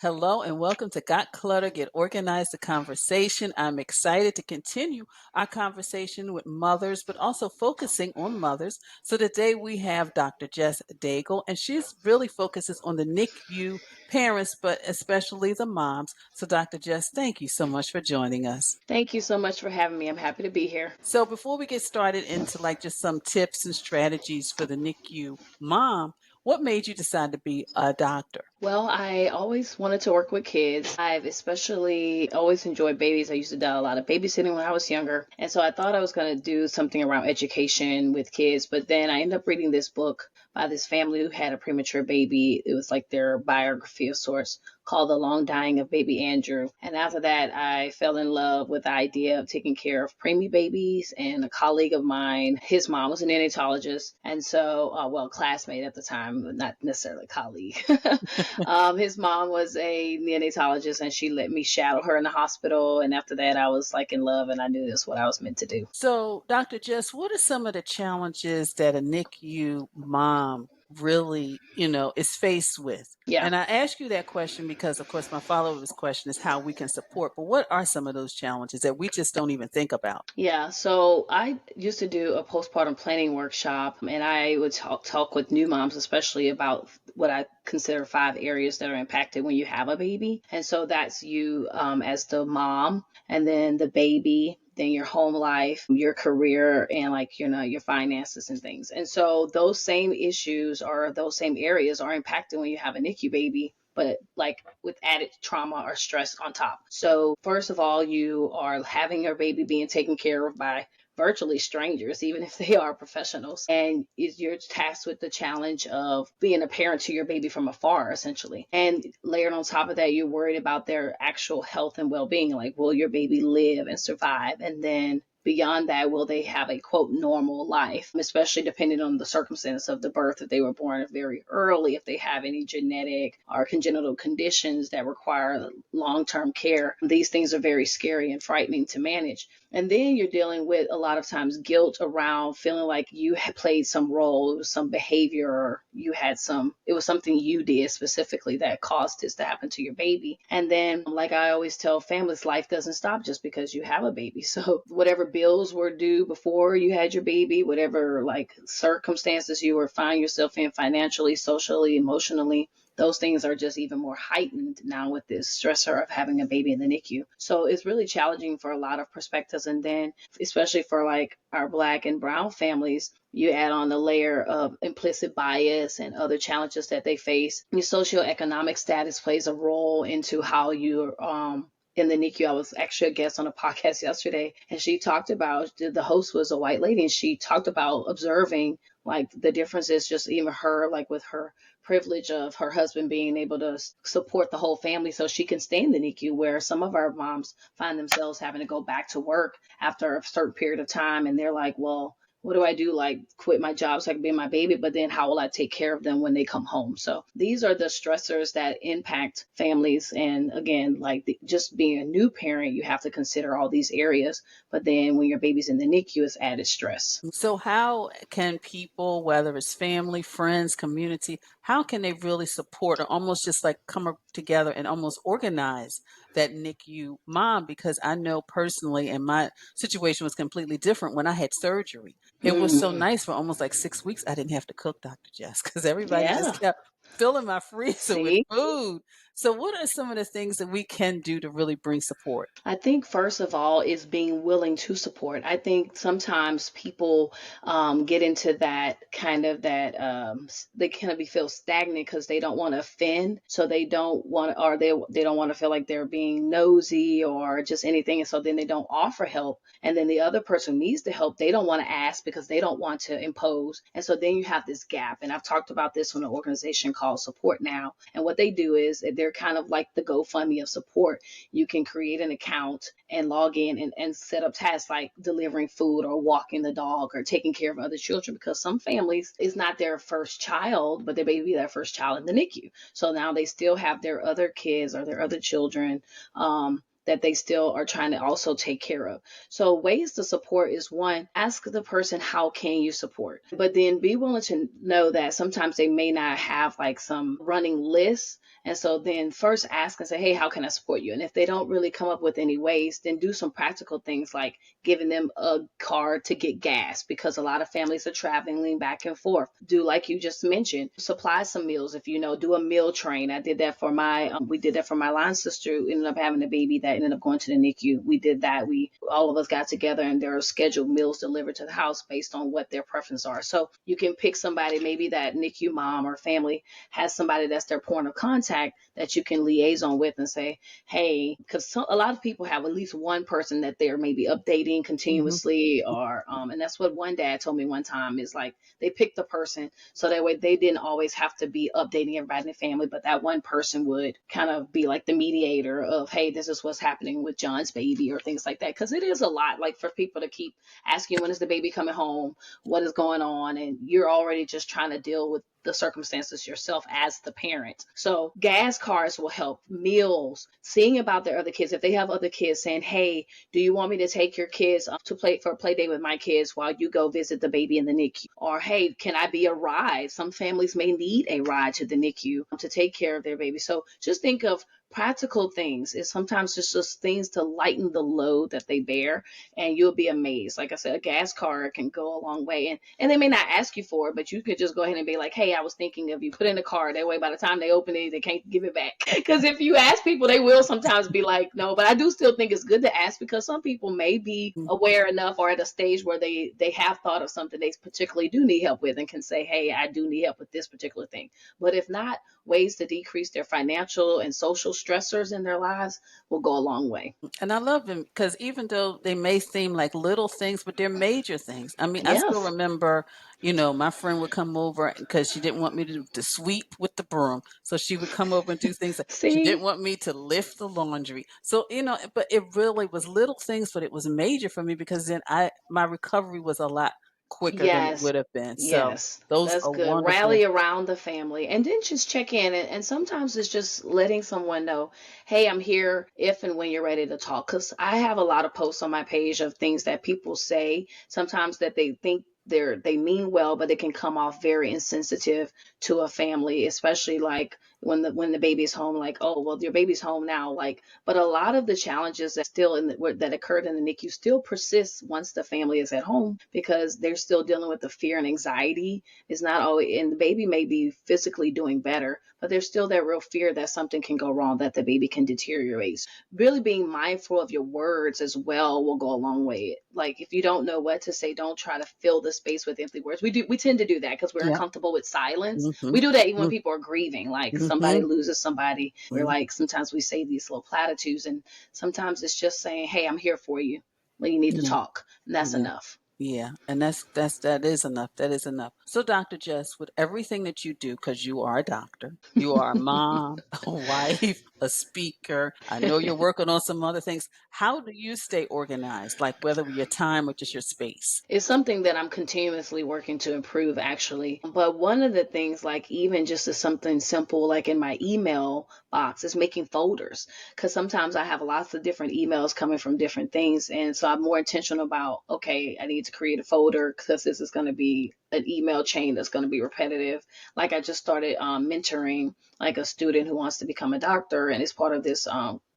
Hello and welcome to Got Clutter, Get Organized, the conversation. I'm excited to continue our conversation with mothers, but also focusing on mothers. So today we have Dr. Jess Daigle, and she's really focuses on the NICU parents, but especially the moms. So Dr. Jess, thank you so much for joining us. Thank you so much for having me. I'm happy to be here. So before we get started into like just some tips and strategies for the NICU mom, what made you decide to be a doctor? Well, I always wanted to work with kids. I've especially always enjoyed babies. I used to do a lot of babysitting when I was younger. And so I thought I was going to do something around education with kids. But then I ended up reading this book by this family who had a premature baby. It was like their biography of sorts called The Long Dying of Baby Andrew. And after that, I fell in love with the idea of taking care of preemie babies. And a colleague of mine, his mom was an neonatologist. And so, well, classmate at the time, but not necessarily a colleague. His mom was a neonatologist and she let me shadow her in the hospital. And after that, I was like in love and I knew this is what I was meant to do. So, Dr. Jess, what are some of the challenges that a NICU mom really, is faced with? Yeah. And I ask you that question because, of course, my follow up question is how we can support. But what are some of those challenges that we just don't even think about? Yeah, so I used to do a postpartum planning workshop, and I would talk with new moms, especially about what I consider 5 areas that are impacted when you have a baby. And so that's you as the mom, and then the baby, then your home life, your career, and like your finances and things. And so those same issues or those same areas are impacted when you have a NICU baby, but like with added trauma or stress on top. So, first of all, you are having your baby being taken care of by virtually strangers, even if they are professionals. And you're tasked with the challenge of being a parent to your baby from afar, essentially. And layered on top of that, you're worried about their actual health and well being. Like, will your baby live and survive? And then beyond that, will they have a quote normal life, especially depending on the circumstance of the birth, if they were born very early, if they have any genetic or congenital conditions that require long-term care. These things are very scary and frightening to manage. And then you're dealing with a lot of times guilt around feeling like you had played some role, it was some behavior, or it was something you did specifically that caused this to happen to your baby. And then, like I always tell families, life doesn't stop just because you have a baby. So whatever bills were due before you had your baby, whatever like circumstances you were finding yourself in financially, socially, emotionally, those things are just even more heightened now with this stressor of having a baby in the NICU. So it's really challenging for a lot of perspectives. And then, especially for like our Black and Brown families, you add on the layer of implicit bias and other challenges that they face. Your socioeconomic status plays a role into how you're in the NICU. I was actually a guest on a podcast yesterday, and she talked about the host was a white lady, and she talked about observing like the differences, just even her, like with her privilege of her husband being able to support the whole family so she can stay in the NICU, where some of our moms find themselves having to go back to work after a certain period of time. And they're like, well, what do I do? Like quit my job so I can be my baby, but then how will I take care of them when they come home? So these are the stressors that impact families. And again, like just being a new parent, you have to consider all these areas. But then when your baby's in the NICU, it's added stress. So, how can people, whether it's family, friends, community, how can they really support or almost just like together and almost organize that NICU mom? Because I know personally, and my situation was completely different when I had surgery. It was so Mm, nice for almost like 6 weeks. I didn't have to cook, Dr. Jess, because everybody just yeah. kept filling my freezer with See? food. So, what are some of the things that we can do to really bring support? I think first of all is being willing to support. I think sometimes people get into that kind of they kind of feel stagnant because they don't want to offend, so they don't want or they don't want to feel like they're being nosy or just anything, and so then they don't offer help. And then the other person needs the help, they don't want to ask because they don't want to impose, and so then you have this gap. And I've talked about this with an organization called Support Now, and what they do is they're kind of like the GoFundMe of support. You can create an account and log in and set up tasks like delivering food or walking the dog or taking care of other children, because some families it's not their first child, but they may be their first child in the NICU. So now they still have their other kids or their other children that they still are trying to also take care of. So ways to support is one, ask the person, how can you support? But then be willing to know that sometimes they may not have like some running list. And so then first ask and say, hey, how can I support you? And if they don't really come up with any ways, then do some practical things like giving them a card to get gas, because a lot of families are traveling back and forth. Do like you just mentioned, supply some meals. If you know, do a meal train. I did that for we did that for my line sister who ended up having a baby that ended up going to the NICU. We did that. We all of us got together and there are scheduled meals delivered to the house based on what their preferences are. So you can pick somebody, maybe that NICU mom or family has somebody that's their point of contact that you can liaison with and say, hey, because a lot of people have at least one person that they're maybe updating Mhm. continuously, or and that's what one dad told me one time, is like they picked the person so that way they didn't always have to be updating everybody in the family, but that one person would kind of be like the mediator of, hey, this is what's happening with John's baby or things like that. Because it is a lot, like for people to keep asking, when is the baby coming home, what is going on, and you're already just trying to deal with the circumstances yourself as the parent. So gas cards will help, meals, seeing about their other kids. If they have other kids, saying, hey, do you want me to take your kids to play for a play day with my kids while you go visit the baby in the NICU? Or, hey, can I be a ride? Some families may need a ride to the NICU to take care of their baby. So just think of practical things. It's sometimes just things to lighten the load that they bear, and you'll be amazed. Like I said, a gas card can go a long way, and they may not ask you for it, but you could just go ahead and be like, hey, I was thinking of you. Put in a card. That way by the time they open it, they can't give it back. Because if you ask people, they will sometimes be like, no. But I do still think it's good to ask, because some people may be aware enough or at a stage where they have thought of something they particularly do need help with and can say, hey, I do need help with this particular thing. But if not, ways to decrease their financial and social stressors in their lives will go a long way. And I love them because even though they may seem like little things, but they're major things. I mean, I still Yes. remember, my friend would come over because she didn't want me to sweep with the broom. So she would come over and do things like she didn't See? want me to lift the laundry. So, but it really was little things, but it was major for me because then my recovery was a lot quicker than it Yes. would have been. So Yes. those That's are good. wonderful. Rally around the family and then just check in. And sometimes it's just letting someone know, hey, I'm here if and when you're ready to talk. Because I have a lot of posts on my page of things that people say sometimes that they think they mean well, but it can come off very insensitive to a family, especially like when the baby's home, like, oh, well, your baby's home now. Like, but a lot of the challenges that still that occurred in the NICU still persists once the family is at home, because they're still dealing with the fear and anxiety. Is not always, and the baby may be physically doing better, but there's still that real fear that something can go wrong, that the baby can deteriorate. Really being mindful of your words as well will go a long way. Like if you don't know what to say, don't try to fill the space with empty words. We tend to do that because we're Yeah. uncomfortable with silence. Mm-hmm. We do that even when people are grieving, like somebody Mm-hmm. loses somebody. We're like, sometimes we say these little platitudes, and sometimes it's just saying, hey, I'm here for you when you need to Yeah. talk, and that's Yeah. enough. Yeah, and that is enough. That is enough. So, Dr. Jess, with everything that you do, because you are a doctor, you are a mom, a wife, a speaker. I know you're working on some other things. How do you stay organized? Like whether with your time or just your space? It's something that I'm continuously working to improve, actually. But one of the things, like even just as something simple, like in my email box, is making folders. Because sometimes I have lots of different emails coming from different things. And so I'm more intentional about, okay, I need to create a folder because this is going to be an email chain that's going to be repetitive. Like I just started mentoring like a student who wants to become a doctor and is part of this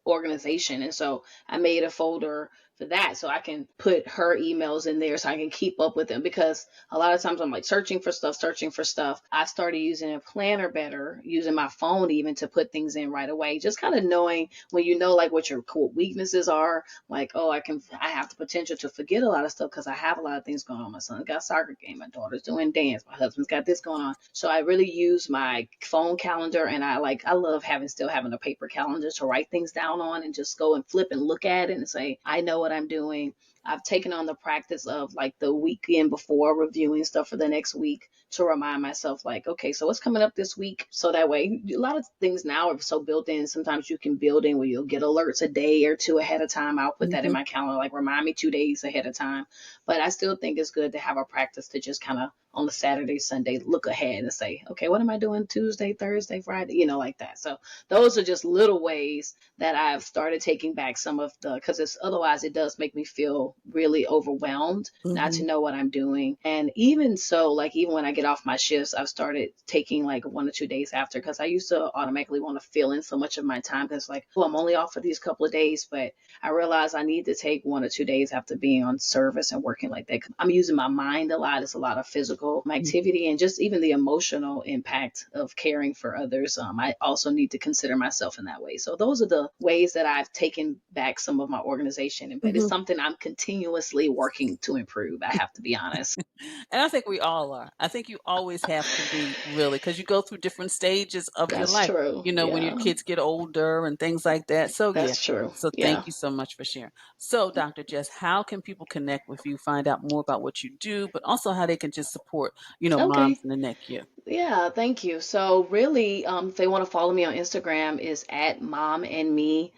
organization. And so I made a folder for that so I can put her emails in there so I can keep up with them, because a lot of times I'm like searching for stuff. I started using a planner better, using my phone even to put things in right away. Just kind of knowing when you know like what your core weaknesses are, like, oh, I have the potential to forget a lot of stuff because I have a lot of things going on. My son's got a soccer game, my daughter's doing dance, my husband's got this going on. So I really use my phone calendar, and I love still having a paper calendar to write things down on and just go and flip and look at it and say, I know what I'm doing. I've taken on the practice of like the weekend before reviewing stuff for the next week to remind myself, like, okay, so what's coming up this week? So that way, a lot of things now are so built in. Sometimes you can build in where you'll get alerts a day or two ahead of time. I'll put that in Hmm. my calendar, like remind me 2 days ahead of time. But I still think it's good to have a practice to just kind of on the Saturday, Sunday, look ahead and say, okay, what am I doing Tuesday, Thursday, Friday, like that. So those are just little ways that I've started taking back some of the, because it's otherwise it does make me feel really overwhelmed not to Hmm. know what I'm doing. And even so, like even when I get off my shifts, I've started taking like 1 or 2 days after, because I used to automatically want to fill in so much of my time because like, oh, I'm only off for these couple of days, but I realized I need to take 1 or 2 days after being on service and working like that. I'm using my mind a lot. It's a lot of physical activity and just even the emotional impact of caring for others. I also need to consider myself in that way. So those are the ways that I've taken back some of my organization, but it's Hmm. something I'm continuously working to improve. I have to be honest. And I think we all are. I think you always have to be really, because you go through different stages of your That's life, true. when your Yeah, kids get older and things like that. So, yeah. that's true. So, thank Yeah. you so much for sharing. So, Dr. Jess, how can people connect with you, find out more about what you do, but also how they can just support, moms Okay. in the NICU? Yeah, thank you. So really, if they want to follow me on Instagram is at momandme_MD.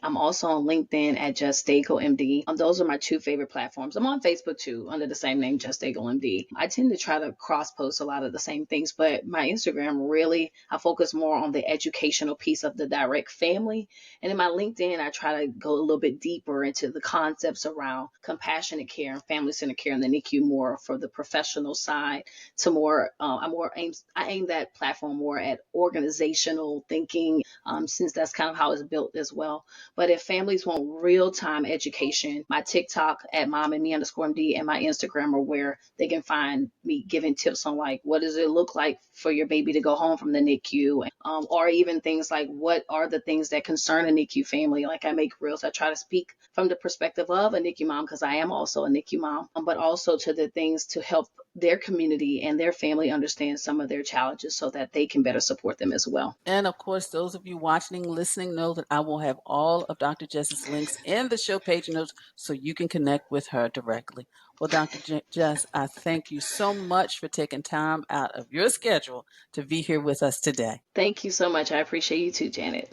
I'm also on LinkedIn at Jess Daigle MD. Those are my two favorite platforms. I'm on Facebook too under the same name, Jess Daigle MD. I tend to try to cross post a lot of the same things, but my Instagram really, I focus more on the educational piece of the direct family. And in my LinkedIn, I try to go a little bit deeper into the concepts around compassionate care and family centered care in the NICU more for the professional side to more I aim that platform more at organizational thinking, since that's kind of how it's built as well. But if families want real-time education, my TikTok at mom and me_MD and my Instagram are where they can find me giving tips on like what does it look like for your baby to go home from the NICU, or even things like what are the things that concern a NICU family. Like I make reels, I try to speak from the perspective of a NICU mom because I am also a NICU mom, but also to the things to help their community and their family understand some of their challenges so that they can better support them as well. And of course, those of you watching, listening, know that I will have all of Dr. Jess's links in the show page notes so you can connect with her directly. Well, Jess, I thank you so much for taking time out of your schedule to be here with us today. Thank you so much. I appreciate you too, Janet.